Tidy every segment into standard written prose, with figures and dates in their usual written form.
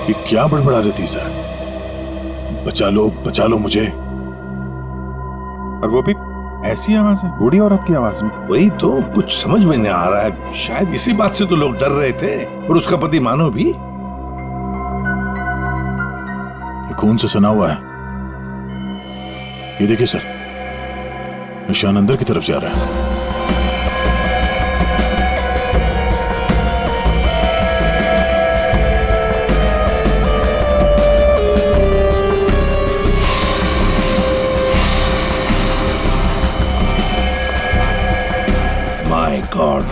ये क्या बड़बड़ा रही थी सर? बचा लो मुझे। और वो भी ऐसी आवाज है, बूढ़ी औरत की आवाज में। वही तो कुछ समझ में नहीं आ रहा है। शायद इसी बात से तो लोग डर रहे थे, और उसका पति मानो भी। ये खून से सना हुआ है। ये देखिए सर, निशान अंदर की तरफ जा रहा है। माय गॉड,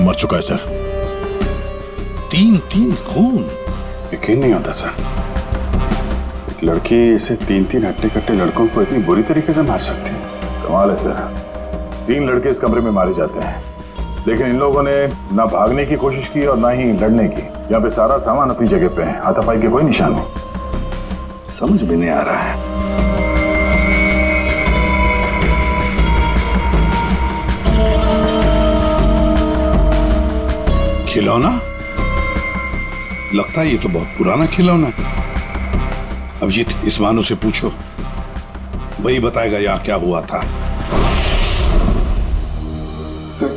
मर चुका है सर। 3 खून। यकीन नहीं होता सर, एक लड़की इसे 3 हट्टे कट्टे लड़कों को इतनी बुरी तरीके से मार सकती है। कमाल है सर। 3 लड़के इस कमरे में मारे जाते हैं, लेकिन इन लोगों ने ना भागने की कोशिश की और ना ही लड़ने की। यहाँ पे सारा सामान अपनी जगह पे है, हाथापाई के कोई निशान नहीं। समझ में नहीं आ रहा है। खिलौना? लगता है ये तो बहुत पुराना खिलौना है। अभिजीत, इस मानो से पूछो, वही बताएगा यहाँ क्या हुआ था। सर,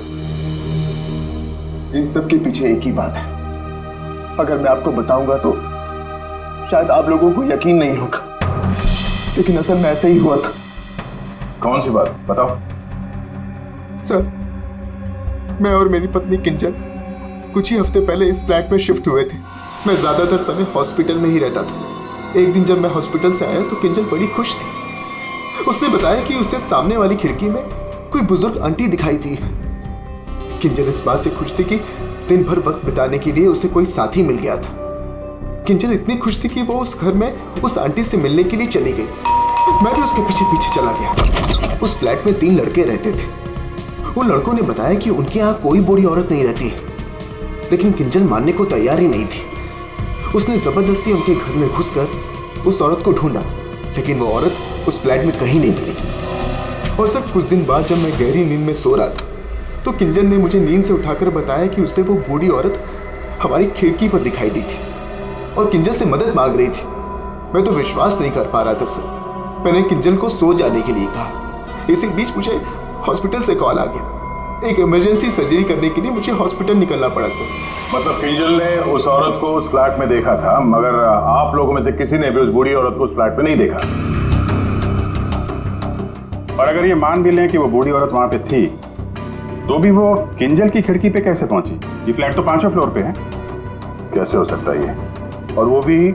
इन सब के पीछे एक ही बात है। अगर मैं आपको बताऊंगा तो शायद आप लोगों को यकीन नहीं होगा, लेकिन असल में ऐसे ही हुआ था। कौन सी बात बताओ। सर, मैं और मेरी पत्नी किंजल कुछ ही हफ्ते पहले इस फ्लैट में शिफ्ट हुए थे। मैं ज्यादातर समय हॉस्पिटल में ही रहता था। एक दिन जब मैं हॉस्पिटल से आया तो किंजल बड़ी खुश थी। उसने बताया कि उसे सामने वाली खिड़की में कोई बुजुर्ग आंटी दिखाई थी। किंजल इस बात से खुश थी कि दिन भर वक्त बिताने के लिए उसे कोई साथी मिल गया था। किंजल इतनी खुश थी कि वो उस घर में उस आंटी से मिलने के लिए चली गई। मैं भी उसके पीछे पीछे चला गया। उस फ्लैट में 3 लड़के रहते थे। उन लड़कों ने बताया कि उनके यहाँ कोई बूढ़ी औरत नहीं रहती, लेकिन किंजल मानने को तैयार ही नहीं थी। उसने जबरदस्ती उनके घर में घुसकर उस औरत को ढूंढा, लेकिन वो औरत उस फ्लैट में कहीं नहीं मिली। और सर, कुछ दिन बाद जब मैं गहरी नींद में सो रहा था तो किंजल ने मुझे नींद से उठाकर बताया कि उसे वो बूढ़ी औरत हमारी खिड़की पर दिखाई दी थी और किंजल से मदद मांग रही थी। मैं तो विश्वास नहीं कर पा रहा था सर। मैंने किंजल को सो जाने के लिए कहा। इसी बीच मुझे हॉस्पिटल से कॉल आ गया। एक इमरजेंसी सर्जरी करने के लिए मुझे हॉस्पिटल निकलना पड़ा सर। मतलब किंजल ने उस औरत को उस फ्लैट में देखा था, मगर आप लोगों में से किसी ने भी उस बूढ़ी औरत को उस फ्लैट में नहीं देखा। और अगर ये मान भी लें कि वो बूढ़ी औरत वहां पे थी, तो भी वो किंजल की खिड़की पे कैसे पहुंची? ये फ्लैट तो 5वें फ्लोर पे है। कैसे हो सकता है ये? और वो भी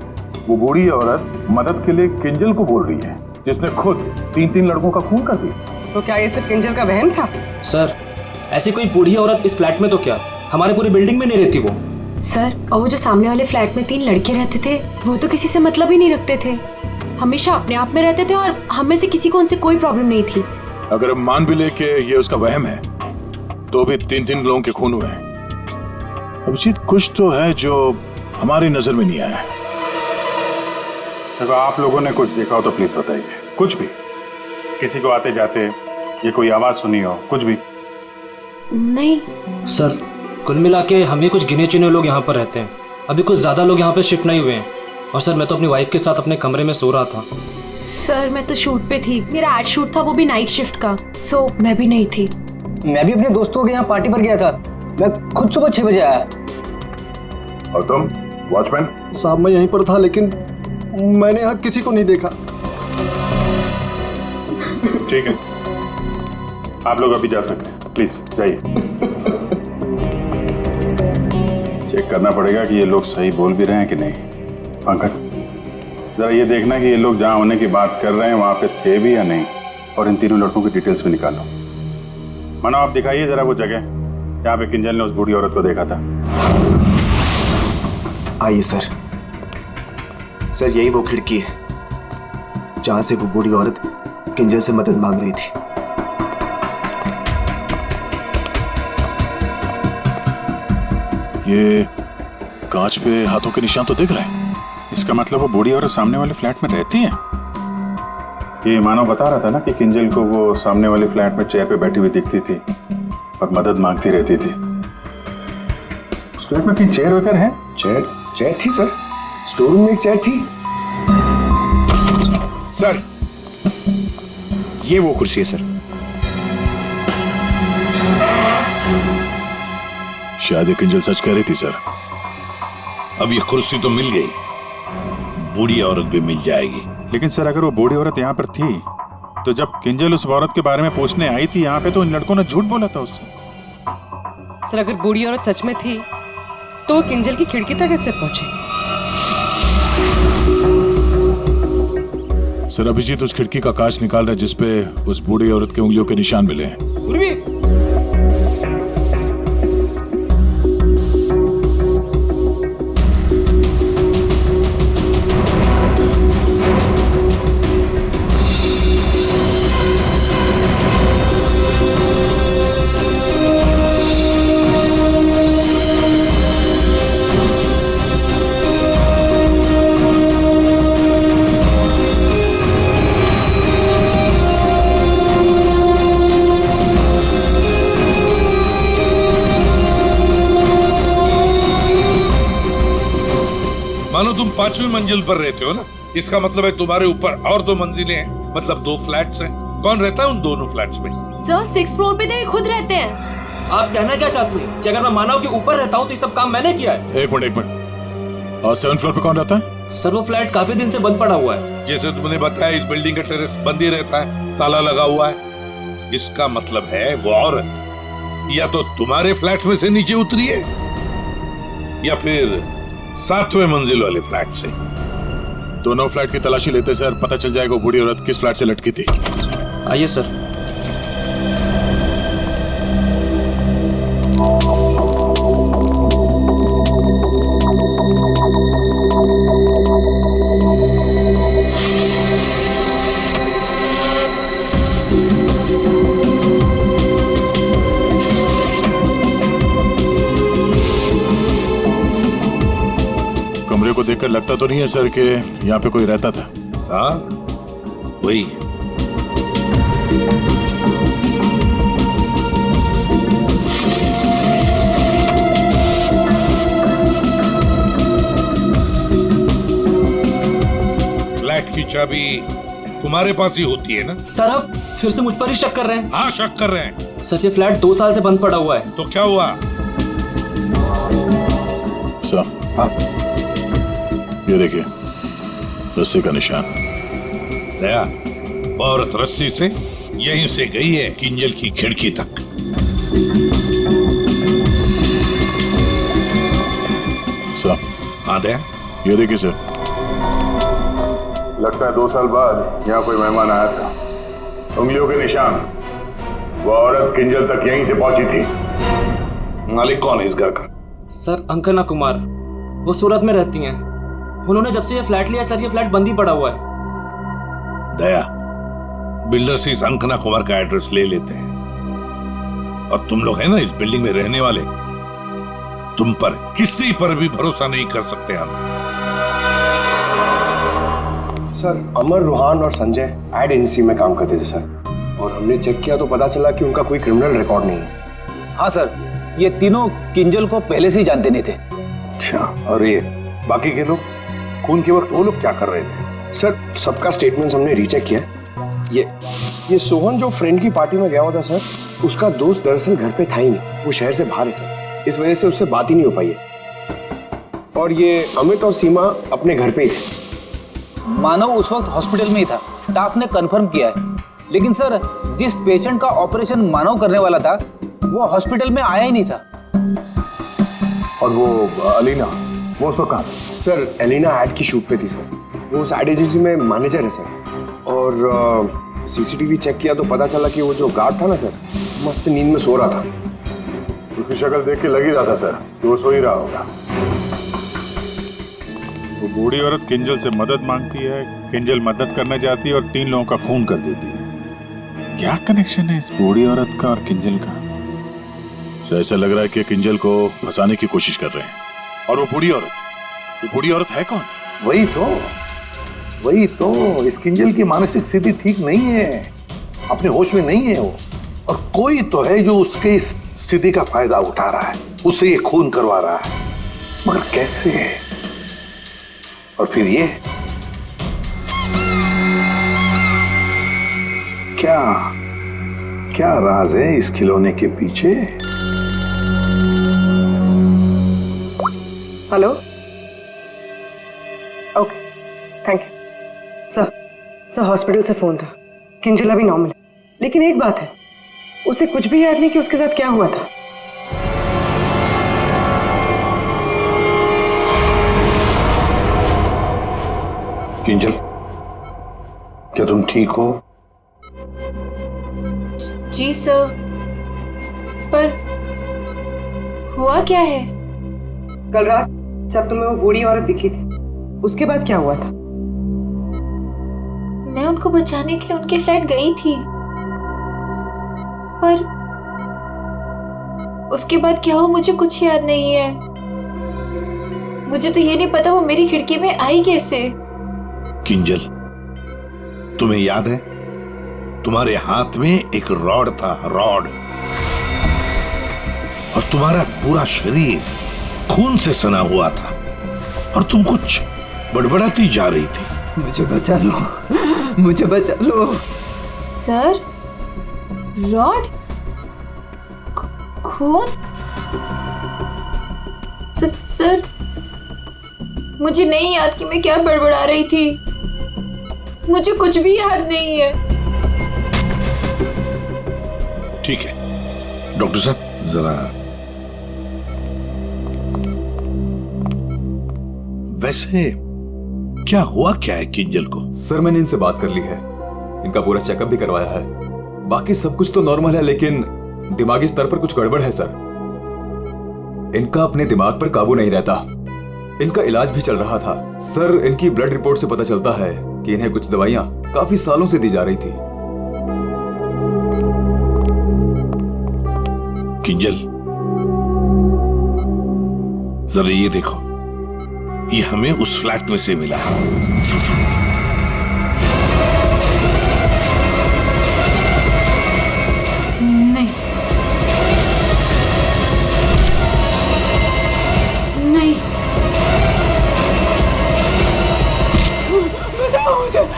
वो बूढ़ी औरत मदद के लिए किंजल को बोल रही है, जिसने खुद 3 लड़कों का खून कर दिया। तो क्या ये सब किंजल का वहम था? सर, ऐसी कोई बूढ़ी औरत इस फ्लैट में तो क्या, हमारे पूरी बिल्डिंग में नहीं रहती वो। सर, और वो जो सामने वाले फ्लैट में 3 लड़के रहते थे, वो तो किसी से मतलब ही नहीं रखते थे। हमेशा अपने आप में रहते थे और हम में से किसी को उनसे कोई प्रॉब्लम नहीं थी। अगर हम मान भी ले कि ये उसका वहम है, तो भी 3 लोगों के खून हुए हैं। अभिजीत, कुछ तो है जो हमारी नजर में नहीं आया। देखो, आप लोगों ने कुछ देखा हो तो प्लीज बताइए। कुछ भी, किसी को आते जाते ये कोई आवाज सुनी हो, कुछ भी? नहीं सर, कुल मिला के हम ही कुछ गिने चुने लोग यहाँ पर रहते हैं। अभी कुछ ज्यादा लोग यहाँ पे शिफ्ट नहीं हुए हैं। और सर, मैं तो अपनी वाइफ के साथ अपने कमरे में सो रहा था। सर, मैं तो शूट पे थी। मेरा एड शूट था, वो भी नाइट शिफ्ट का, सो मैं भी नहीं थी। मैं भी अपने दोस्तों के यहाँ पार्टी पर गया था। मैं खुद सुबह 6 बजे आया। और तुम वॉचमैन? साहब, मैं यहीं पर था, लेकिन मैंने यहाँ किसी को नहीं देखा। ठीक है, आप लोग अभी जा सकते हैं, प्लीज जाइए। चेक करना पड़ेगा कि ये लोग सही बोल भी रहे हैं कि नहीं। पंकज, जरा ये देखना कि ये लोग जहां होने की बात कर रहे हैं वहां पे थे भी या नहीं, और इन 3 लड़कों की डिटेल्स भी निकालो। मानो, आप दिखाइए जरा वो जगह जहां पे किंजल ने उस बूढ़ी औरत को देखा था। आइए सर। सर, यही वो खिड़की है जहां से वो बूढ़ी औरत किंजल से मदद मांग रही थी। ये कांच पे हाथों के निशान तो दिख रहे हैं। इसका मतलब वो बूढ़ी औरत सामने वाले फ्लैट में रहती है। ये मानव बता रहा था ना कि किंजल को वो सामने वाले फ्लैट में चेयर पे बैठी हुई दिखती थी और मदद मांगती रहती थी। उस फ्लैट में कहीं चेयर वगैरह है? चेयर थी सर, स्टोर रूम में एक चेयर थी सर। ये वो कुर्सी है सर। शायद ये किंजल सच कह रही थी सर। अब ये कुर्सी तो मिल गई, बूढ़ी औरत भी मिल जाएगी। लेकिन सर अगर वो बूढ़ी औरत यहाँ पर थी तो जब किंजल उस औरत के बारे में पूछने आई थी यहाँ पे तो इन लड़कों ने झूठ बोला था उससे। सर अगर बूढ़ी औरत सच में थी तो वो किंजल की खिड़की तक कैसे पहुंची? सर अभिजीत उस खिड़की का कांच निकाल रहा है जिसपे उस बूढ़ी औरत के उंगलियों के निशान मिले हैं। मानो तुम 5वीं मंजिल पर रहते हो ना, इसका मतलब है तुम्हारे ऊपर और 2 मंजिलें हैं, मतलब 2 फ्लैट्स हैं। कौन रहता है उन दोनों फ्लैट्स में? सर 6th फ्लोर पे तो ये खुद रहते हैं। आप कहना क्या चाहती हैं कि अगर मैं मानव के ऊपर रहता हूँ तो ये सब काम मैंने किया है? एक मिनट। और 7th फ्लोर पे कौन रहता है? सर वो फ्लैट काफी दिन से बंद पड़ा हुआ है। जैसे तुमने बताया इस बिल्डिंग का टेरेस बंद ही रहता है, ताला लगा हुआ है। इसका मतलब है वो औरत या तो तुम्हारे फ्लैट में से नीचे उतरी है या फिर 7वें मंजिल वाले फ्लैट से। दोनों फ्लैट की तलाशी लेते सर, पता चल जाएगा वो बूढ़ी औरत किस फ्लैट से लटकी थी। आइए सर। कमरे को देखकर लगता तो नहीं है सर कि यहाँ पे कोई रहता था? हाँ वही। फ्लैट की चाबी तुम्हारे पास ही होती है ना? सर आप फिर से मुझ पर ही शक कर रहे हैं? हाँ शक कर रहे हैं। सर ये फ्लैट 2 साल से बंद पड़ा हुआ है। तो क्या हुआ? सर हाँ ये देखिए रस्सी का निशान। दया, औरत रस्सी से यहीं से गई है किंजल की खिड़की तक। सर हाँ दया, ये देखिए सर। लगता है 2 साल बाद यहाँ कोई मेहमान आया था। उंगलियों के निशान। वो औरत किंजल तक यहीं से पहुंची थी। मालिक कौन है इस घर का? सर अंकना कुमार, वो सूरत में रहती हैं। उन्होंने जब से ये फ्लैट लिया सर ये फ्लैट बंद ही पड़ा हुआ है। दया, बिल्डर से इस अंकना कुमार का एड्रेस ले लेते हैं। और तुम लोग है ना इस बिल्डिंग में रहने वाले, तुम पर किसी पर भी भरोसा नहीं कर सकते हम। सर अमर, रूहान और संजय एड एजेंसी में काम करते थे सर, और हमने चेक किया तो पता चला कि उनका कोई क्रिमिनल रिकॉर्ड नहीं है। हाँ सर, ये तीनों किंजल को पहले से ही जानते नहीं थे। अच्छा, और ये बाकी के लोग खून के वक्त वो लोग क्या कर रहे थे? सर सबका स्टेटमेंट्स हमने रीचेक किया। ये सोहन जो फ्रेंड की पार्टी में गया हुआ था सर, उसका दोस्त दरअसल घर पे था ही नहीं, वो शहर से बाहर है सर, इस वजह से उससे बात ही नहीं हो पाई है। और ये अमित और सीमा अपने घर पे ही थे। मानव उस वक्त हॉस्पिटल में ही था, स्टाफ ने कंफर्म किया है। लेकिन सर जिस पेशेंट का ऑपरेशन मानव करने वाला था वो हॉस्पिटल में आया ही नहीं था। और वो अलीना, वो उसको कहाँ? सर एलिना एड की शूट पे थी सर, वो उस एड एजेंसी में मैनेजर है सर। और सीसीटीवी चेक किया तो पता चला कि वो जो गार्ड था ना सर, मस्त नींद में सो रहा था। उसकी शक्ल देख के लग ही रहा था सर कि वो सो ही रहा होगा। वो बूढ़ी औरत किंजल से मदद मांगती है, किंजल मदद करने जाती है और 3 लोगों का खून कर देती है। क्या कनेक्शन है इस बूढ़ी औरत का और किंजल का? सर ऐसा लग रहा है कि किंजल को फंसाने की कोशिश कर रहे हैं। और वो बूढ़ी औरत है कौन? वही तो, वही तो, इस किंजल की मानसिक स्थिति ठीक नहीं है, अपने होश में नहीं है वो। और कोई तो है जो उसके इस स्थिति का फायदा उठा रहा है, उससे ये खून करवा रहा है, मगर कैसे? और फिर ये क्या क्या राज है इस खिलौने के पीछे? Hello, okay, thank you. Sir hospital से फोन था, किंजल अभी नॉर्मल है, लेकिन एक बात है, उसे कुछ भी याद नहीं कि उसके साथ क्या हुआ था। किंजल, क्या तुम ठीक हो? जी सर, पर हुआ क्या है? कल रात जब तुम्हें वो बूढ़ी औरत दिखी थी, उसके बाद क्या हुआ था? मैं उनको बचाने के लिए उनके फ्लैट गई थी, पर उसके बाद क्या हुआ मुझे कुछ याद नहीं है। मुझे तो ये नहीं पता वो मेरी खिड़की में आई कैसे। किंजल, तुम्हें याद है तुम्हारे हाथ में एक रॉड था, रॉड, और तुम्हारा पूरा शरीर खून से सना हुआ था और तुम कुछ बड़बड़ाती जा रही थी। मुझे बचा लो, मुझे बचा लो। सर, रॉड, खून? सर, मुझे नहीं याद कि मैं क्या बड़बड़ा रही थी, मुझे कुछ भी याद नहीं है। ठीक है डॉक्टर साहब, जरा वैसे क्या हुआ क्या है किंजल को? सर, मैंने इनसे बात कर ली है, इनका पूरा चेकअप भी करवाया है, बाकी सब कुछ तो नॉर्मल है, लेकिन दिमागी स्तर पर कुछ गड़बड़ है सर। इनका अपने दिमाग पर काबू नहीं रहता। इनका इलाज भी चल रहा था सर। इनकी ब्लड रिपोर्ट से पता चलता है कि इन्हें कुछ दवाइयां काफी सालों से दी जा रही थी। किंजल, जरा ये देखो, ये हमें उस फ्लैट में से मिला है। नहीं, नहीं,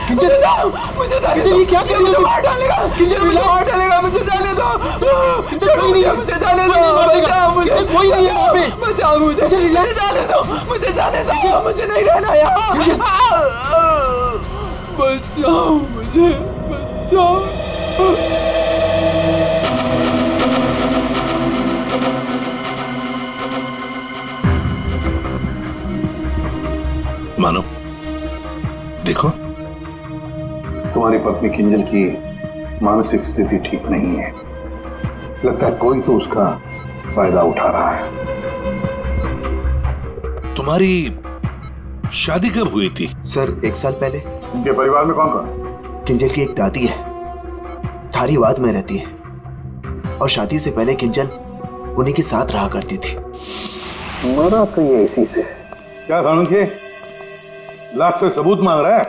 किंजल, किंजल, ये क्या कर रही हो? मार डालेगा, किंजल मार डालेगा, मुझे जाने दो, किंजल कोई नहीं है, मुझे जाने दो, बचाओ मुझे, कोई नहीं है वहाँ पे, बचाओ मुझे, जाने दो, मुझे जाने दो, मुझे नहीं रहना यहाँ, बचाओ मुझे, बचाओ। मानो, देखो, तुम्हारी पत्नी किंजल की मानसिक स्थिति ठीक नहीं है, लगता है कोई तो उसका फायदा उठा रहा है। तुम्हारी शादी कब हुई थी? सर, 1 साल पहले। इनके परिवार में कौन कौन? किंजल की एक दादी है, धारीवाद में रहती है, और शादी से पहले किंजल उन्हीं के साथ रहा करती थी। मरा तो ये इसी से। क्या सानुखे, लाश से सबूत मांग रहा है?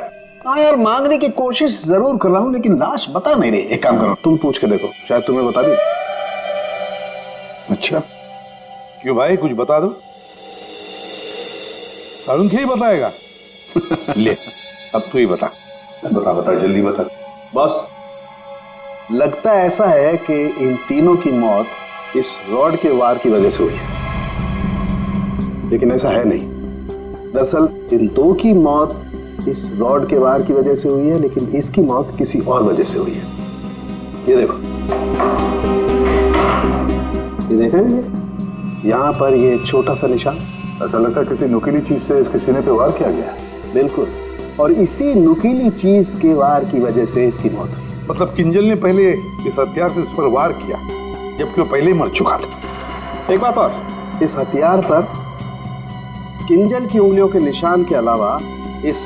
हाँ यार, मांगने की कोशिश जरूर कर रहा हूँ, लेकिन लाश बता नहीं रही। एक काम करो, तुम पूछ के देखो, शायद तुम्हें बता दे। अच्छा, क्यों भाई, कुछ बता दो। सानुखे ही बताएगा। ले, अब तू ही बता। बता जल्दी बता। बस, लगता ऐसा है कि इन तीनों की मौत इस रॉड के वार की वजह से हुई है, लेकिन ऐसा है नहीं। दरअसल इन दो की मौत इस रॉड के वार की वजह से हुई है, लेकिन इसकी मौत किसी और वजह से हुई है। ये देखो, ये देख रहे हैं, यहाँ पर ये छोटा सा निशान। ऐसा लगता है किसी नुकीली चीज से इसके सीने पे वार किया गया। बिल्कुल, और इसी नुकीली चीज के वार की वजह से इसकी मौत हुई। मतलब किंजल ने पहले इस हथियार से इस पर वार किया, जबकि वो पहले ही मर चुका था। एक बात और, इस हथियार पर किंजल की उंगलियों के निशान के अलावा इस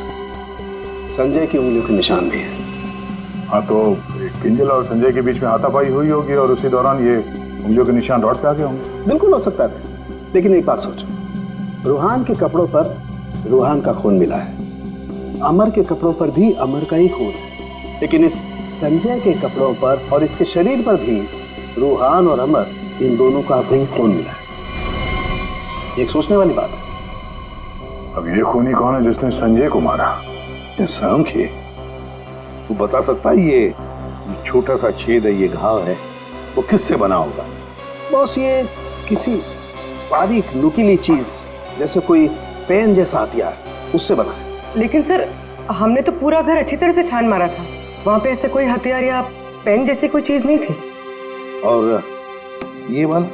संजय की उंगलियों के निशान भी है। हाँ, तो किंजल और संजय के बीच में हाथापाई हुई होगी और उसी दौरान ये उंगलियों के निशान रॉड पे आ गए होंगे। बिल्कुल हो सकता है, लेकिन एक बात सोचो, रूहान के कपड़ों पर रूहान का खून मिला है, अमर के कपड़ों पर भी अमर का ही खून है, लेकिन इस संजय के कपड़ों पर और इसके शरीर पर भी रूहान और अमर, इन दोनों का भी खून मिला है। एक सोचने वाली बात है। अब ये खूनी कौन है जिसने संजय को मारा? सांख्य, तू बता सकता है ये छोटा सा छेद है, ये घाव है, वो किससे बना होगा? बॉस, ये किसी बारीक नुकीली चीज जैसे कोई पेन जैसा हथियार, उससे बना है। लेकिन सर, हमने तो पूरा घर अच्छी तरह से छान मारा था, वहां पे ऐसे कोई हथियार या पेन जैसी कोई चीज नहीं थी। और ये वाला,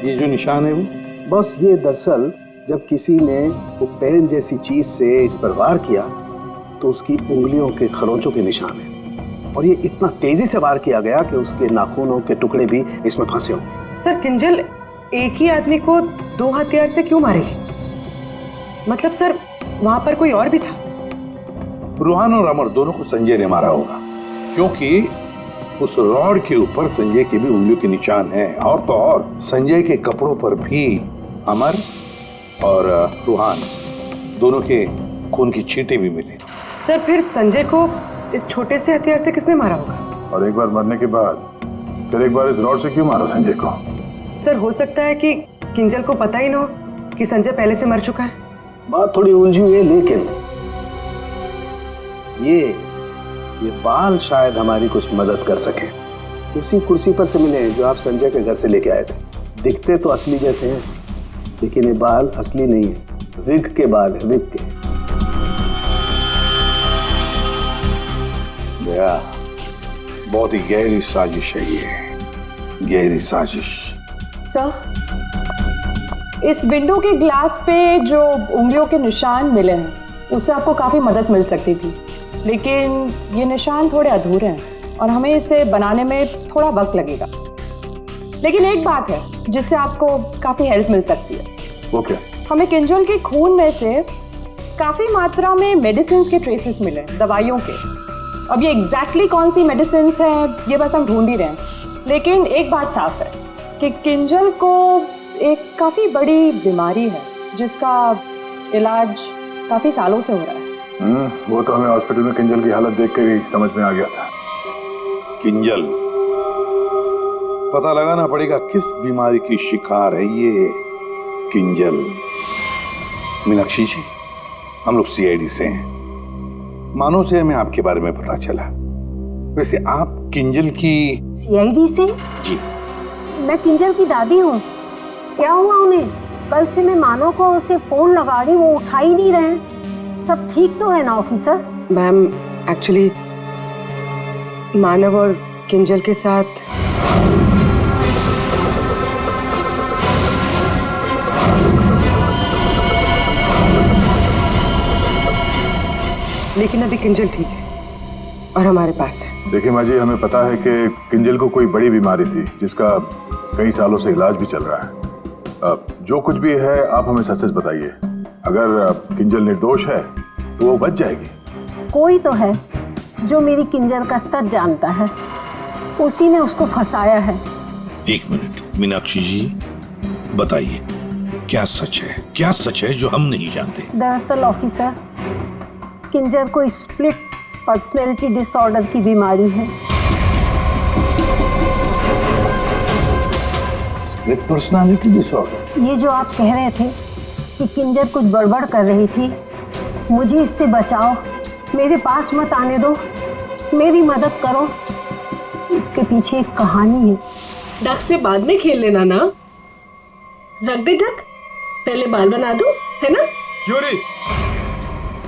ये जो निशान है वो? बस ये दरअसल जब किसी ने वो पेन जैसी चीज से इस पर वार किया तो उसकी उंगलियों के खरोंचों के निशान है, और ये इतना तेजी से वार किया गया कि उसके नाखूनों के टुकड़े भी इसमें फंसे होंगे। सर, किंजल एक ही आदमी को 2 हथियार से क्यों मारेगी? मतलब सर, वहां पर कोई और भी था? रूहान और अमर दोनों को संजय ने मारा होगा, क्योंकि उस रॉड के ऊपर संजय की भी उंगलियों के निशान हैं, और तो और संजय के कपड़ों पर भी अमर और रूहान दोनों के खून की छींटे भी मिले। सर, फिर संजय को इस छोटे से हथियार से किसने मारा होगा? और एक बार मरने के बाद फिर एक बार इस रॉड से क्यों मारा संजय को? सर, हो सकता है कि किंजल को पता ही ना हो कि संजय पहले से मर चुका है। बात थोड़ी उलझी हुई है, लेकिन ये बाल शायद हमारी कुछ मदद कर सके। उसी कुर्सी पर से मिले जो आप संजय के घर से लेके आए थे। दिखते तो असली जैसे हैं, लेकिन ये बाल असली नहीं है, विग के बाल है, विग के। बहुत ही गहरी साजिश है ये, गहरी साजिश। सर, इस विंडो के ग्लास पे जो उंगलियों के निशान मिले हैं, उससे आपको काफ़ी मदद मिल सकती थी, लेकिन ये निशान थोड़े अधूरे हैं और हमें इसे बनाने में थोड़ा वक्त लगेगा। लेकिन एक बात है जिससे आपको काफ़ी हेल्प मिल सकती है। वो क्या? हमें किंजल के खून में से काफ़ी मात्रा में मेडिसिन के ट्रेसेस मिले, दवाइयों के। अब ये एग्जैक्टली कौन सी मेडिसिन हैं ये बस हम ढूंढ ही रहे हैं, लेकिन एक बात साफ है कि किंजल को एक काफ़ी बड़ी बीमारी है जिसका इलाज काफ़ी सालों से हो रहा है। वो तो हमें हॉस्पिटल में किंजल की हालत देख कर ही समझ में आ गया था। किंजल, पता लगाना पड़ेगा किस बीमारी की शिकार है ये किंजल। मीनाक्षी जी, हम लोग सीआईडी से हैं, मानो से हमें आपके बारे में पता चला। वैसे आप किंजल की? सीआईडी से? जी। मैं किंजल की दादी हूँ। क्या हुआ उन्हें? कल से मैं मानो को उसे फोन लगा रही, वो उठा ही नहीं रहे। सब ठीक तो है ना ऑफिसर? मैम, एक्चुअली मानव और किंजल के साथ लेकिन अभी किंजल ठीक है और हमारे पास है। देखिए माँ जी, हमें पता है कि किंजल को कोई बड़ी बीमारी थी जिसका कई सालों से इलाज भी चल रहा है। जो कुछ भी है आप हमें सच सच बताइए। अगर किंजल निर्दोष है तो वो बच जाएगी। कोई तो है जो मेरी किंजल का सच जानता है, उसी ने उसको फंसाया है। एक मिनट मीनाक्षी जी, बताइए क्या सच है, क्या सच है जो हम नहीं जानते? दरअसल ऑफिसर, किंजल को स्प्लिट पर्सनैलिटी डिसऑर्डर की बीमारी है। Split personality disorder? ये जो आप कह रहे थे कि किंजल कुछ गड़बड़ कर रही थी, मुझे इससे बचाओ, मेरे पास मत आने दो, मेरी मदद करो। इसके पीछे एक कहानी है। डक से बाद में खेल लेना ना, रख दे डक, पहले बाल बना दो, है ना? क्यों रे?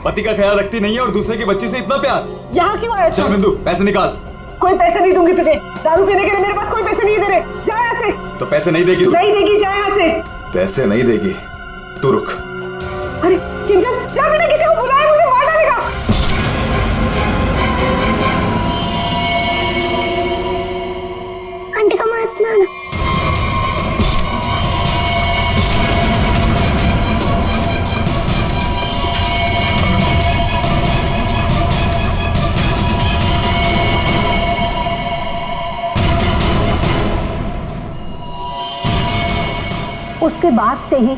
पति का ख्याल रखती नहीं है और दूसरे की बच्ची से इतना प्यार। यहाँ क्यों आया? चल बिंदु, पैसे निकाल। कोई पैसे नहीं दूंगी तुझे, दारू पीने के लिए मेरे पास कोई पैसे नहीं दे रहे। जा यहाँ से। तो पैसे नहीं देगी? नहीं देगी, जा यहाँ से। पैसे नहीं देगी तू रुक। अरे किंजल, यहाँ मैंने किसी को बुलाया, मुझे मार डालेगा। आंटी का मत मारना। उसके बाद से ही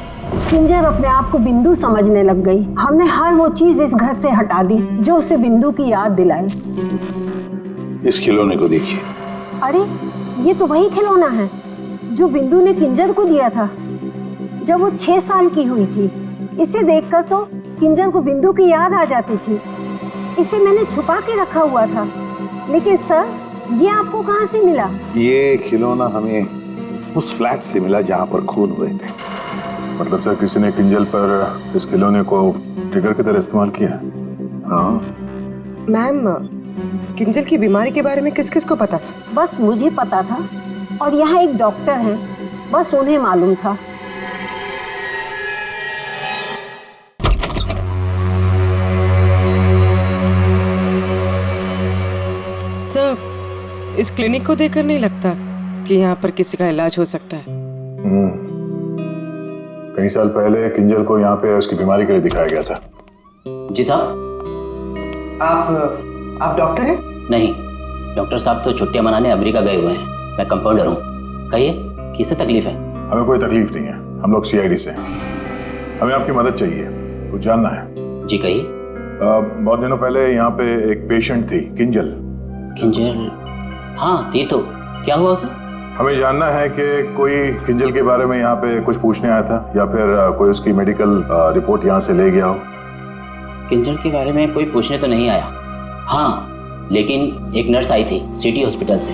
किंजर अपने आप को बिंदु समझने लग गई। हमने हर वो चीज इस घर से हटा दी जो उसे बिंदु की याद दिलाए। इस खिलौने को देखिए। अरे ये तो वही खिलौना है जो बिंदु ने किंजर को दिया था जब वो 6 साल की हुई थी। इसे देखकर तो किंजर को बिंदु की याद आ जाती थी। इसे मैंने छुपा के रखा हुआ था। लेकिन सर, ये आपको कहाँ से मिला? ये खिलौना हमें उस फ्लैट से मिला जहां पर खून हुए थे। मतलब सर, किसी ने किंजल पर इस खिलौने को ट्रिगर की तरह इस्तेमाल किया? हाँ। मैम, किंजल की बीमारी के बारे में किस किस को पता था? बस मुझे पता था और यहाँ एक डॉक्टर हैं, बस उन्हें मालूम था। सर, इस क्लिनिक को देखकर नहीं लगता कि यहाँ पर किसी का इलाज हो सकता है। कई साल पहले किंजल को यहाँ पे उसकी बीमारी के लिए दिखाया गया था। जी साहब। आप डॉक्टर हैं? नहीं, डॉक्टर साहब तो छुट्टियां मनाने अमेरिका गए हुए हैं। मैं कंपाउंडर हूँ। कहिए, किससे तकलीफ है? हमें कोई तकलीफ नहीं है, हम लोग CID से हैं। हमें आपकी मदद चाहिए, कुछ जानना है। जी कहिए। बहुत दिनों पहले यहाँ पे एक पेशेंट थी, किंजल। किंजल? हाँ थी तो, क्या हुआ उसे? हमें जानना है कि कोई किंजल के बारे में यहाँ पे कुछ पूछने आया था या फिर कोई उसकी मेडिकल रिपोर्ट यहाँ से ले गया हो। किंजल के बारे में कोई पूछने तो नहीं आया। हाँ, लेकिन एक नर्स आई थी सिटी हॉस्पिटल से।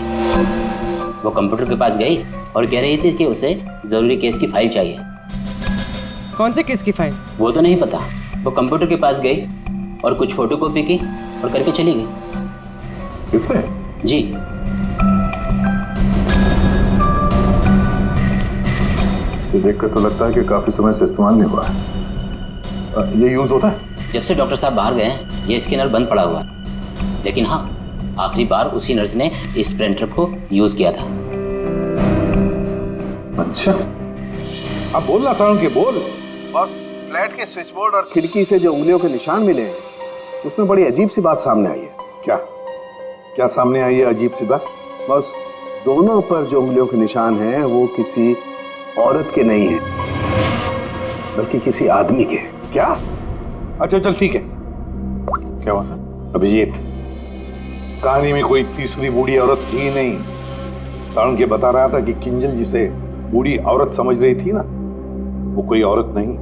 वो कंप्यूटर के पास गई और कह रही थी कि उसे जरूरी केस की फाइल चाहिए। कौन से केस की फाइल? वो तो नहीं पता। वो कंप्यूटर के पास गई और कुछ फोटोकॉपी की और करके चली गई। किससे? जी। इसे देखकर तो लगता है कि काफी समय से इस्तेमाल नहीं हुआ है। ये यूज होता है? जब से डॉक्टर साहब बाहर गए हैं ये स्कैनर बंद पड़ा हुआ है। लेकिन हाँ, आखिरी बार उसी नर्स ने इस प्रिंटर को यूज किया था। अच्छा, अब बोलना साउंड के बोल। बॉस, फ्लैट के स्विच बोर्ड और खिड़की से जो उंगलियों के निशान मिले हैं उसमें बड़ी अजीब सी बात सामने आई है। क्या क्या सामने आई है अजीब सी बात? बस, दोनों पर जो उंगलियों के निशान हैं वो किसी औरत के नहीं है बल्कि किसी आदमी के। क्या? अच्छा चल ठीक है। क्या हुआ सर? अभिजीत, कहानी में कोई तीसरी बूढ़ी औरत थी नहीं। साउंड के बता रहा था कि किंजल जिसे बूढ़ी औरत समझ रही थी ना, वो कोई औरत नहीं,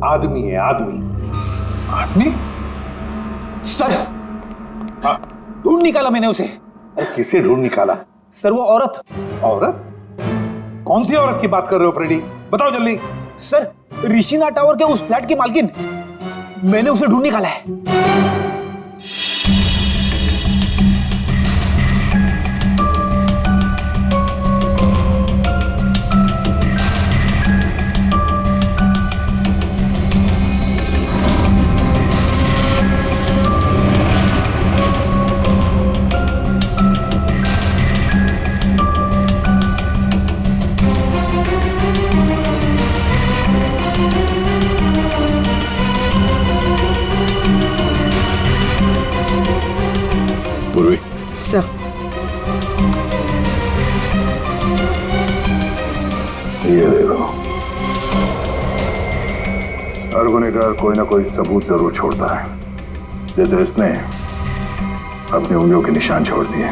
आदमी है। आदमी? आदमी? सर, हाँ, ढूंढ निकाला मैंने उसे। अरे किसे ढूंढ निकाला? सर, वो औरत। औरत? कौन सी औरत की बात कर रहे हो फ्रेडी? बताओ जल्दी। सर, ऋषिना टावर के उस फ्लैट की मालकिन। मैंने उसे ढूंढ निकाला है। सर, ये देखो, हर गुनहगार कोई ना कोई सबूत जरूर छोड़ता है, जैसे इसने अपनी उंगलियों के निशान छोड़ दिए।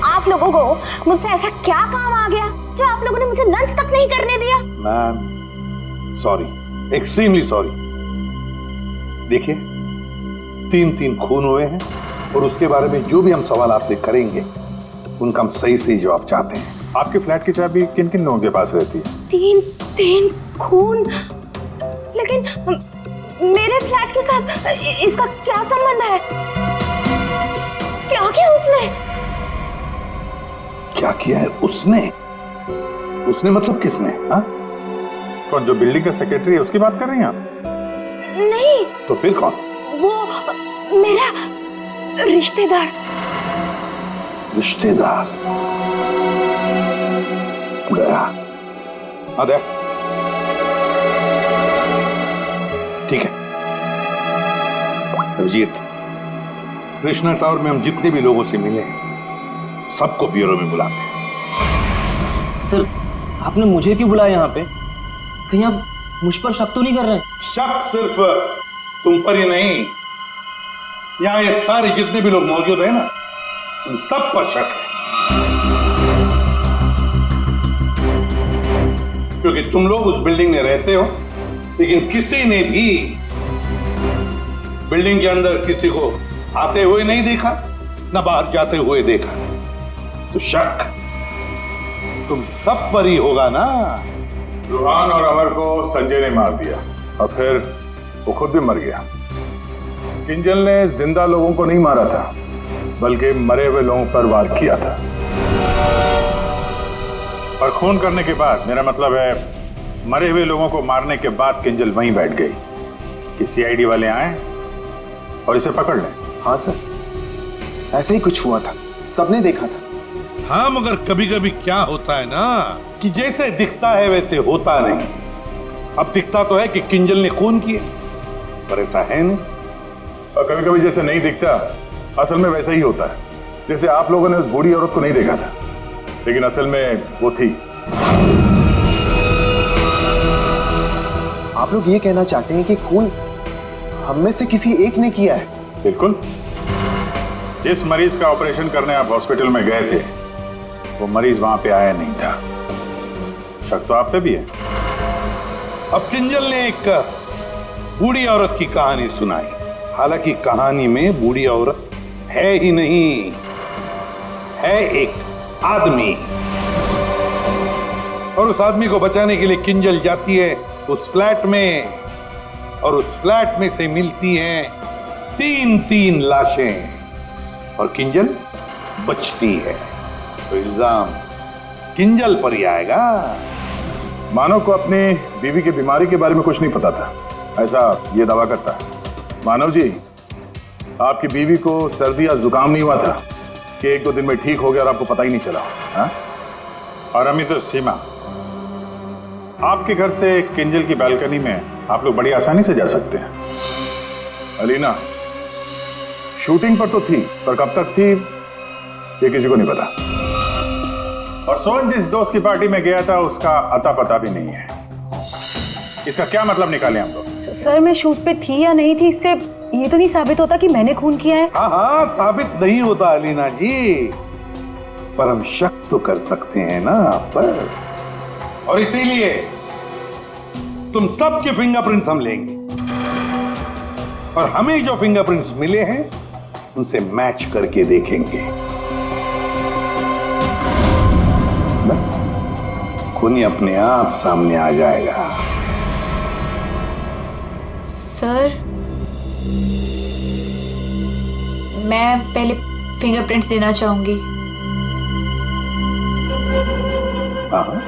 आप लोगों को मुझसे ऐसा क्या काम आ गया जो आप लोगों ने मुझे लंच तक नहीं करने दिया? Ma'am sorry, extremely sorry. देखिए, 3 खून हुए हैं और उसके बारे में जो भी हम सवाल आपसे करेंगे उनका हम सही जवाब चाहते हैं। आपके फ्लैट की चाबी किन किन लोगों के पास रहती है? 3 खून? लेकिन मेरे फ्लैट के साथ इसका क्या संबंध है? क्या किया उसने? क्या किया है उसने? उसने मतलब किसने? हाँ? कौन, जो बिल्डिंग का सेक्रेटरी है उसकी बात कर रही हैं आप? नहीं। तो फिर कौन? वो मेरा रिश्तेदार। रिश्तेदार? दया? हाँ दया, ठीक है। अभिजीत, कृष्णा टावर में हम जितने भी लोगों से मिले हैं सबको ब्यूरो में बुलाते हैं। सर, आपने मुझे क्यों बुलाया यहाँ पे? कहीं आप मुझ पर शक तो नहीं कर रहे? शक सिर्फ तुम पर ही नहीं, यहाँ ये सारे जितने भी लोग मौजूद हैं ना, उन सब पर शक है। क्योंकि तुम लोग उस बिल्डिंग में रहते हो, लेकिन किसी ने भी बिल्डिंग के अंदर किसी को आते हुए नहीं देखा, ना बाहर जाते हुए देखा। तो शक तुम सब पर ही होगा ना। रूहान और अमर को संजय ने मार दिया और फिर वो खुद भी मर गया। किंजल ने जिंदा लोगों को नहीं मारा था, बल्कि मरे हुए लोगों पर वार किया था। और खून करने के बाद, मेरा मतलब है मरे हुए लोगों को मारने के बाद किंजल वहीं बैठ गई कि सीआईडी वाले आए और इसे पकड़ लें। हाँ सर, ऐसे ही कुछ हुआ था, सबने देखा था। हाँ, मगर कभी कभी क्या होता है ना कि जैसे दिखता है वैसे होता नहीं। अब दिखता तो है कि किंजल ने खून किए, पर ऐसा है नहीं। और कभी कभी जैसे नहीं दिखता, असल में वैसा ही होता है। जैसे आप लोगों ने उस बूढ़ी औरत को नहीं देखा था, लेकिन असल में वो थी। आप लोग ये कहना चाहते हैं कि खून हम में से किसी एक ने किया है? बिल्कुल। जिस मरीज का ऑपरेशन करने आप हॉस्पिटल में गए थे, वो मरीज वहां पे आया नहीं था। शक तो आप पे भी है। अब किंजल ने एक बूढ़ी औरत की कहानी सुनाई। हालांकि कहानी में बूढ़ी औरत है ही नहीं, है एक आदमी। और उस आदमी को बचाने के लिए किंजल जाती है उस फ्लैट में, और उस फ्लैट में से मिलती हैं 3 लाशें, और किंजल बचती है। तो इल्जाम किंजल पर ही आएगा। मानव को अपनी बीवी की बीमारी के बारे में कुछ नहीं पता था, ऐसा ये दावा करता है। मानव जी, आपकी बीवी को सर्दी या जुकाम नहीं हुआ था कि 1-2 दिन में ठीक हो गया और आपको पता ही नहीं चला? हा? और अमित सीमा, आपके घर से किंजल की बालकनी में आप लोग बड़ी आसानी से जा सकते हैं। अलीना शूटिंग पर तो थी, पर कब तक थी ये किसी को नहीं पता। और सोहन जिस दोस्त की पार्टी में गया था, उसका अता पता भी नहीं है। इसका क्या मतलब निकाले हम लोग? सर, मैं शूट पे थी या नहीं थी, इससे ये तो नहीं साबित होता कि मैंने खून किया है। हाँ, साबित नहीं होता अलीना जी, पर हम शक तो कर सकते हैं ना आप पर। और इसीलिए तुम सबके फिंगरप्रिंट्स हम लेंगे, और हमें जो फिंगरप्रिंट्स मिले हैं उनसे मैच करके देखेंगे। बस खून ही अपने आप सामने आ जाएगा। सर, मैं पहले फिंगरप्रिंट्स देना चाहूंगी। हाँ,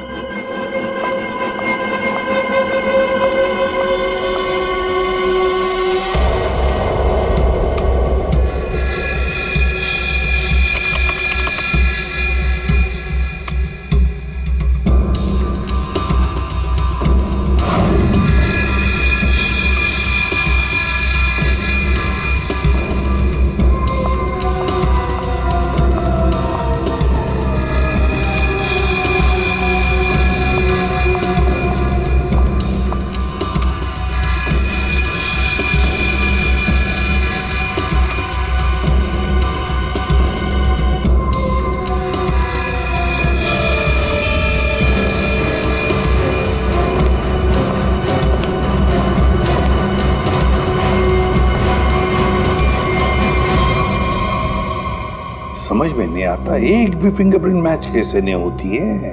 समझ में नहीं आता, एक भी फिंगरप्रिंट मैच कैसे नहीं होती है।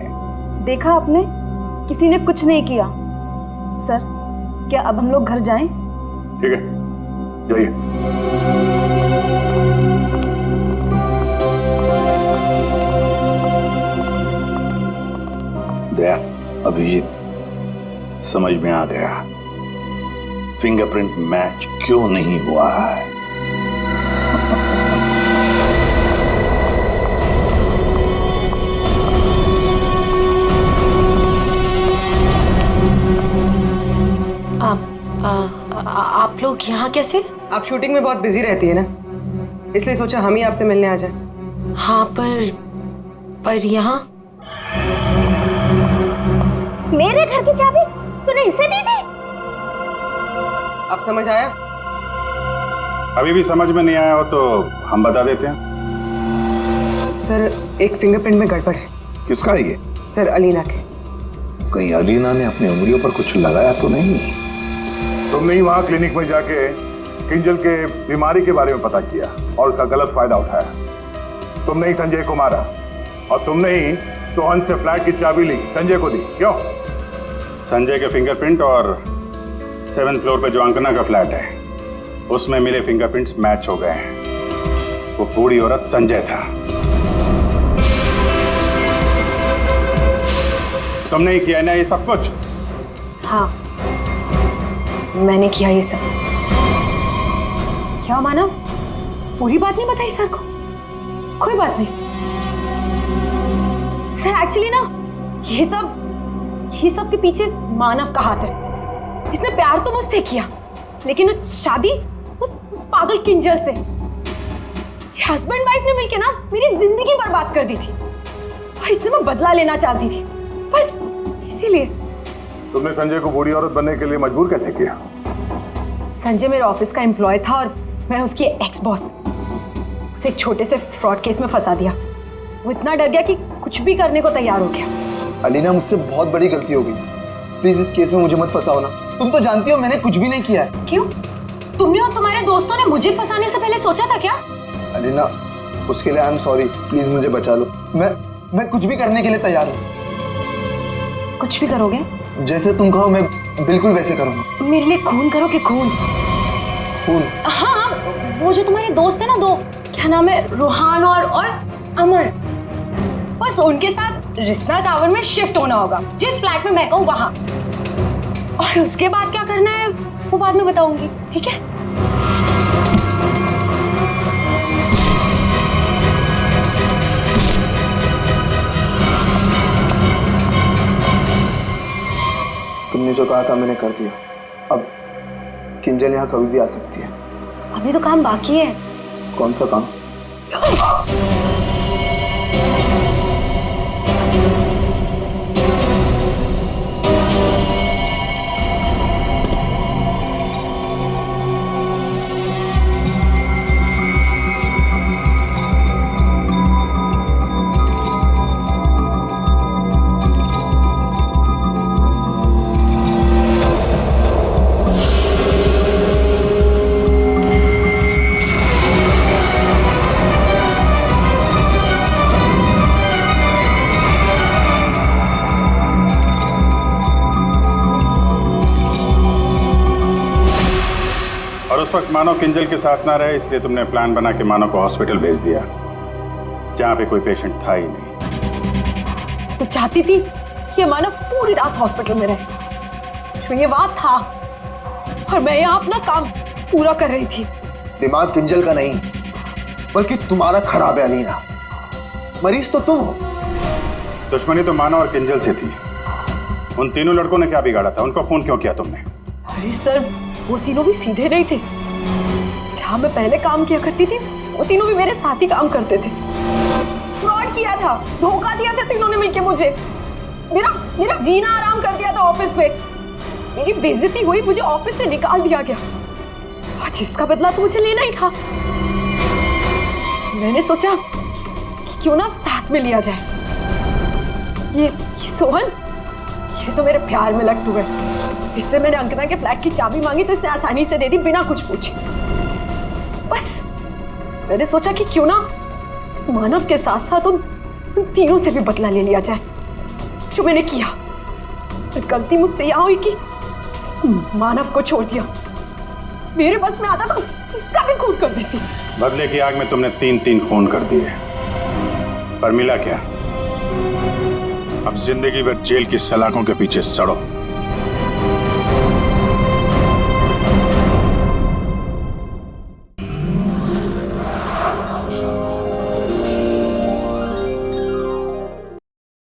देखा आपने, किसी ने कुछ नहीं किया। सर, क्या अब हम लोग घर जाएं? ठीक है, जाइए। दया, अभिजीत, समझ में आ गया फिंगरप्रिंट मैच क्यों नहीं हुआ है। आप लोग यहाँ कैसे? आप शूटिंग में बहुत बिजी रहती है ना, इसलिए सोचा हम ही आपसे मिलने आ जाएं। हाँ, पर यहाँ मेरे घर की चाबी तूने इसे दी थी? अब समझ आया? अभी भी समझ में नहीं आया हो तो हम बता देते हैं। सर, एक फिंगरप्रिंट में गड़बड़ है। किसका ये? सर, अलीना के। कहीं अलीना ने अपनी उंगलियों पर कुछ लगाया तो नहीं? तुमने ही वहां क्लिनिक में जाके किंजल के बीमारी के बारे में पता किया और उसका गलत फायदा उठाया। तुमने ही संजय को मारा और तुमने ही सोहन से फ्लैट की चाबी ली, संजय को दी। क्यों? संजय के फिंगरप्रिंट और 7th फ्लोर पे जो अंकना का फ्लैट है उसमें मिले फिंगरप्रिंट्स मैच हो गए हैं। वो बूढ़ी औरत संजय था। तुमने ही किया ना ये सब कुछ? हाँ, मैंने किया ये सब। क्या मानव, पूरी बात नहीं बताई सर को? कोई बात नहीं सर, एक्चुअली ना ये सब के पीछे मानव का हाथ है। इसने प्यार तो मुझसे किया, लेकिन वो शादी उस पागल किंजल से। हस्बैंड वाइफ ने मिलके ना मेरी जिंदगी बर्बाद कर दी थी और इससे मैं बदला लेना चाहती थी, बस इसीलिए। तुमने संजय को बूढ़ी औरत बनने के लिए मजबूर कैसे किया? संजय मेरे ऑफिस का एम्प्लॉय था और मैं उसकी एक्स बॉस। उसे एक छोटे से फ्रॉड केस में फंसा दिया। वो इतना डर गया कि कुछ भी करने को तैयार हो गया। अलीना, मुझसे बहुत बड़ी गलती हो गई। प्लीज इस केस में मुझे मत फंसाओ ना। तुम तो जानती हो मैंने कुछ भी नहीं किया है। क्यों? तुमने और तुम्हारे दोस्तों ने मुझे फंसाने से पहले सोचा था क्या? अलीना, उसके लिए आई एम सॉरी। प्लीज मुझे बचा लो। मैं कुछ भी करने के लिए तैयार हूँ। कुछ भी करोगे? जैसे तुम कहो मैं बिल्कुल वैसे करूँगा। मेरे लिए खून करोगे? खून? खून? हाँ, वो जो तुम्हारे दोस्त है ना, दो, क्या नाम है, रूहान और अमर, बस उनके साथ रिश्ता टावर में शिफ्ट होना होगा, जिस फ्लैट में मैं कहूँ वहां। और उसके बाद क्या करना है वो बाद में बताऊंगी, ठीक है? तुमने जो कहा था मैंने कर दिया। अब किंजल यहाँ कभी भी आ सकती है। अभी तो काम बाकी है। कौन सा काम? उस वक्त मानव किंजल के साथ ना रहे, इसलिए तुमने प्लान बना के मानव को हॉस्पिटल भेज दिया जहां पे कोई पेशेंट था ही नहीं। तो चाहती थी कि मानव पूरी रात हॉस्पिटल में रहे, जो ये बात था, और मैं यहाँ अपना काम पूरा कर रही थी। दिमाग किंजल का नहीं बल्कि तुम्हारा खराब है अलीना। मरीज तो तुम हो। दुश्मनी तो मानव और किंजल से थी। उन तीनों लड़कों ने क्या बिगाड़ा था? उनको फोन क्यों किया तुमने? अरे सर, वो तीनों भी सीधे नहीं थे। जहां मैं पहले काम किया करती थी वो तीनों भी मेरे साथ ही काम करते थे। फ्रॉड किया था, धोखा दिया था तीनों ने मिलके मुझे। मेरा जीना आराम कर दिया था ऑफिस पे। मेरी बेइज्जती हुई, मुझे ऑफिस से निकाल दिया गया, और जिसका बदला तो मुझे लेना ही था। मैंने सोचा कि क्यों ना साथ में लिया जाए। ये सोहन, ये तो मेरे प्यार में लट्टू है। इससे मैंने अंकना के फ्लैट की चाबी मांगी तो इसने आसानी से दे दी, बिना कुछ पूछे। बस मैंने सोचा कि क्यों ना इस मानव के साथ साथ उन तीनों से भी बदला ले लिया जाए जो मैंने किया। और गलती मुझसे यहां हुई कि इस मानव को छोड़ दिया। मेरे बस में आता तो इसका भी खून कर देती। बदले की आग में तुमने 3 खून कर दिए, पर मिला क्या? अब जिंदगी भर जेल की सलाखों के पीछे सड़ो।